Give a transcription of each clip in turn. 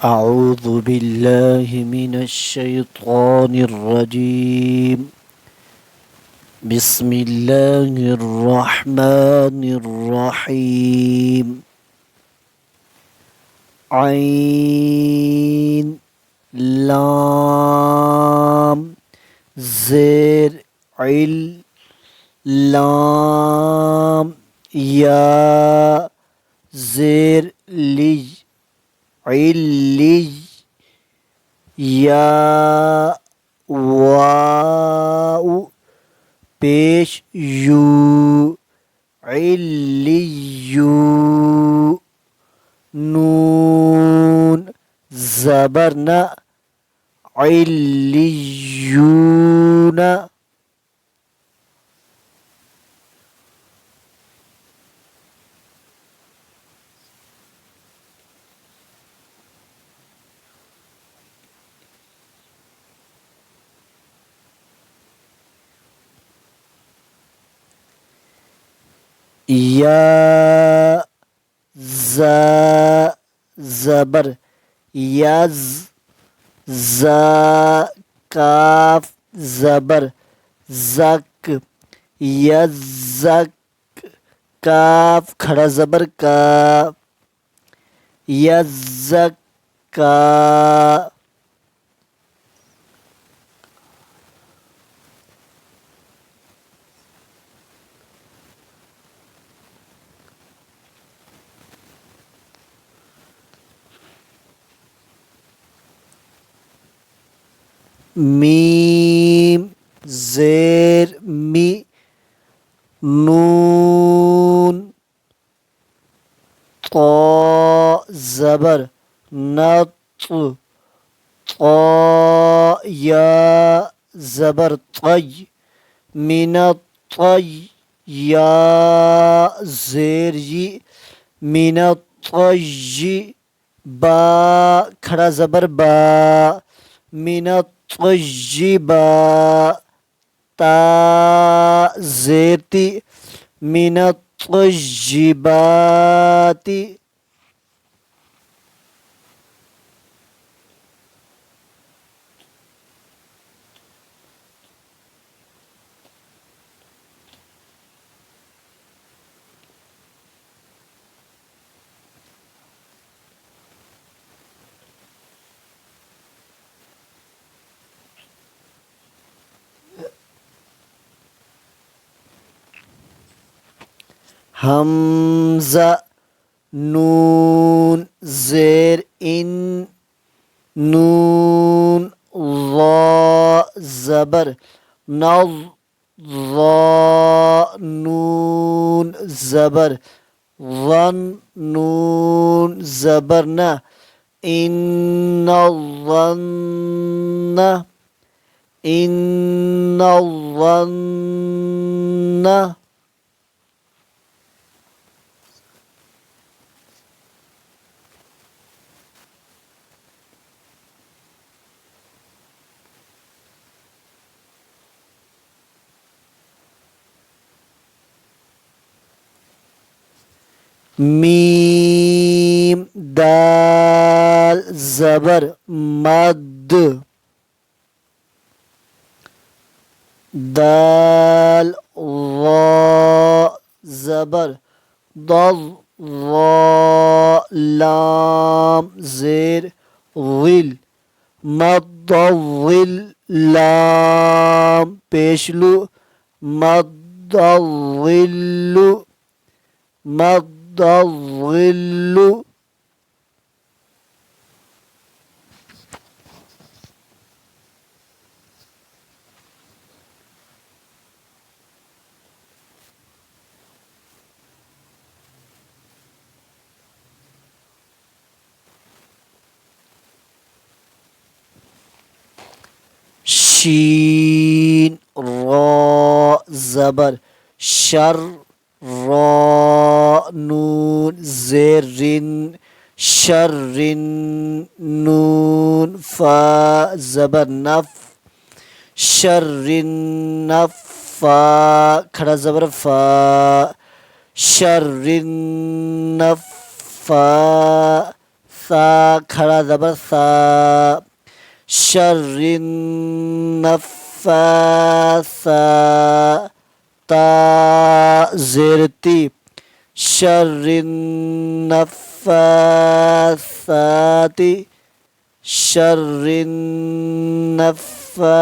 أعوذ بالله من الشيطان الرجيم. بسم الله الرحمن الرحيم. عين لام زير عل لام يا زير لي علي या वाउ पेश यू इल्लियू नून ज़बर न इल्लियून या ज़बर यज़ ज़ा काफ ज़बर ज़क यज़क काफ खड़ा ज़बर का यज़क का मीम ज़ेर मी नून तो ज़बर नत तो या ज़बर तय मिनत तय या ज़ेर जी मिनत तय बा खड़ा ज़बर बा मिनत तय्यिबा ता ज़ेरती मिनत तय्यिबाती हमज़ा नून ज़ेर इन नून ज़ा ज़बर नज़ ज़ा नून ज़बर ज़न नून ज़बर न इन्न ज़न्न इन्न ज़न्न मीम दाल ज़बर मद दाल ज़ा ज़बर दज़ ज़ा लाम ज़ेर ज़िल मद्दज़िल लाम पेशलू मद्दज़िल्लु मद्दज़िल्लु शीन रा ज़बर शर रा नून ज़ेरिन शर्रिन नून फा ज़बर नफ शर्रिन नफ़ा खड़ा ज़बर फा शर्रिन नफ़ा सा खड़ा ज़बर सा शर्रिन नफ़्फ़ासाता ज़ेरती शर्रिन नफ़्फ़ासाती शर्रिन नफ़्फ़ासाती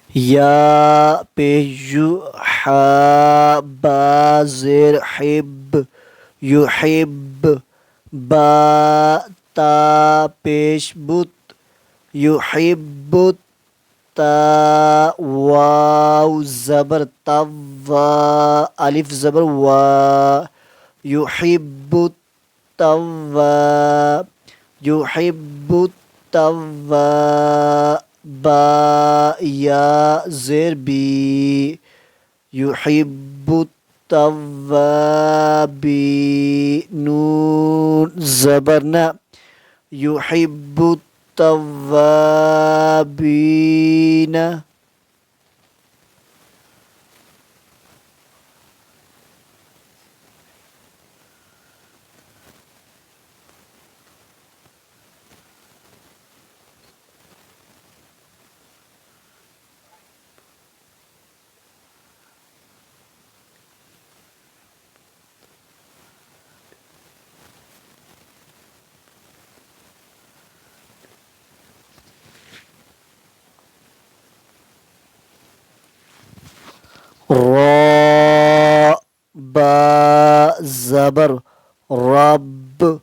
या पेशु हा बाजिर हिब युहिब बा ता पेश बुत युहिब्बुत ता वाव ज़बर तवा अलिफ ज़बर वा युहिब्बुत तवा युहिब्बुत तवा बा या ज़ेर बी युहिब्बुत तव्वाबी नून ज़बर ना युहिब्बुत तव्वाबीन را با ज़बर रब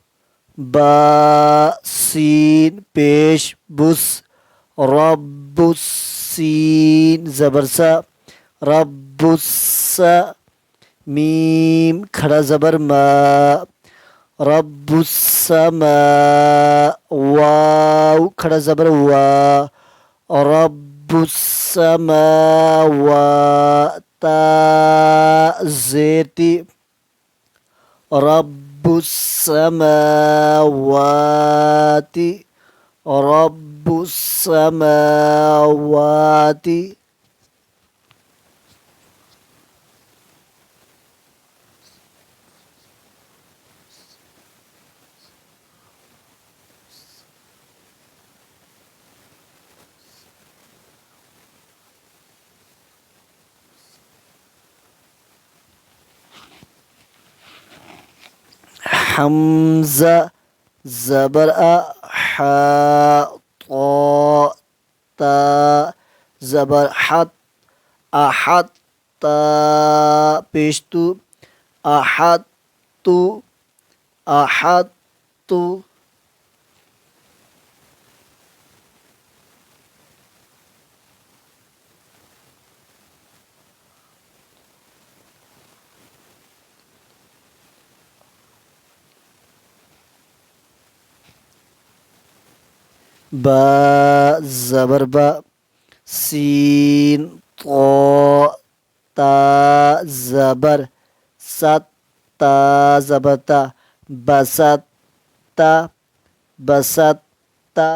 बा सीन पेश बुस रब्बुस्सीन ज़बर सा रब्बुस्सा मीम खड़ा ज़बर मा रब्बुस्समा वाव खड़ा ज़बर वा रब्बुस्समावाता ज़ेरती रब्बुस्समावाति रब्बुस्समावाति हमज़ा ज़बर हा ता ता ज़बर हत अहत ता पेशतु अहत तु अहत तु बा ज़बर बा सीन ता ज़बर सत ता ज़बता बसत्ता बसत्ता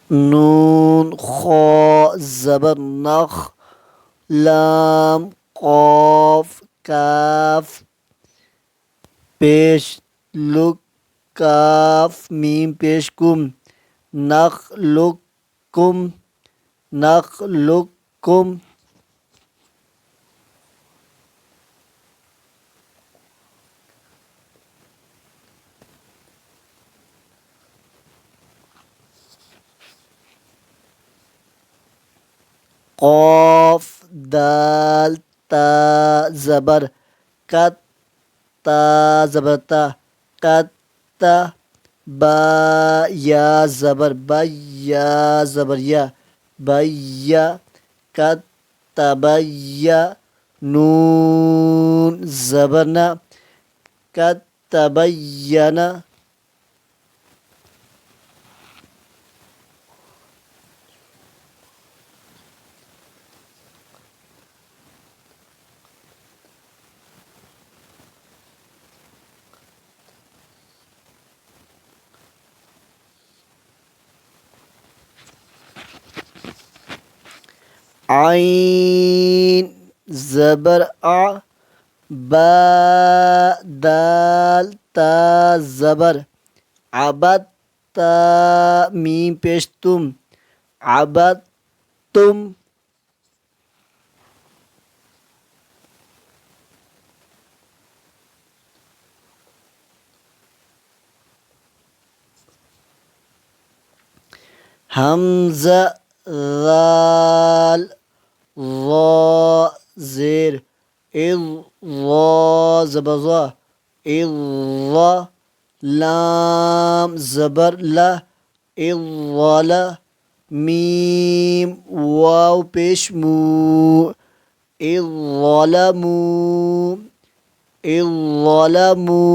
नून खो ज़बर नख लाम कौफ काफ पेश लुक काफ मीम पेश कुम नख लुक कुम नख लुक कुम कौफ दाल ता ज़बर कत ता ज़बरता कत ta ba ya zabar ba ya zabar ya bayya katabayya nun zabarna katabayyana عين زبر با دال تا زبر عبدتا ميم پیش تم عبدتم همزة ذال ظا زير الظا زبر ظا الظا لام زبر لا الظلا ميم واو پیش مو الظلموا الظلموا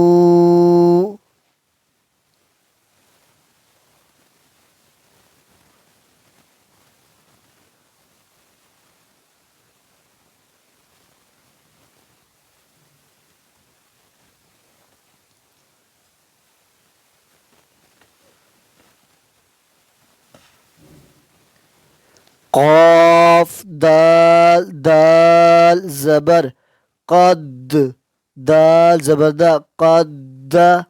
قاف دال دال زبر قد دال زبر دا قد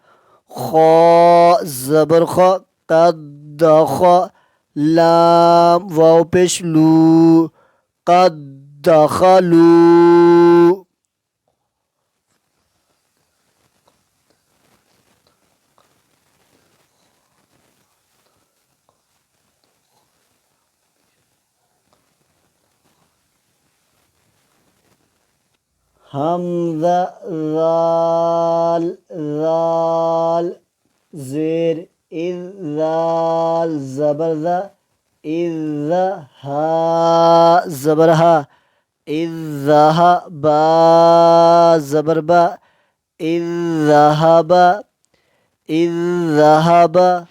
خا زبر خا قد خا لام واو پیش لو قد دخلوا همزة ذال ذال زير إذ ذال زبر ذا إذ ها زبر ها إذ با زبر با إذ ذهب إذ ذهب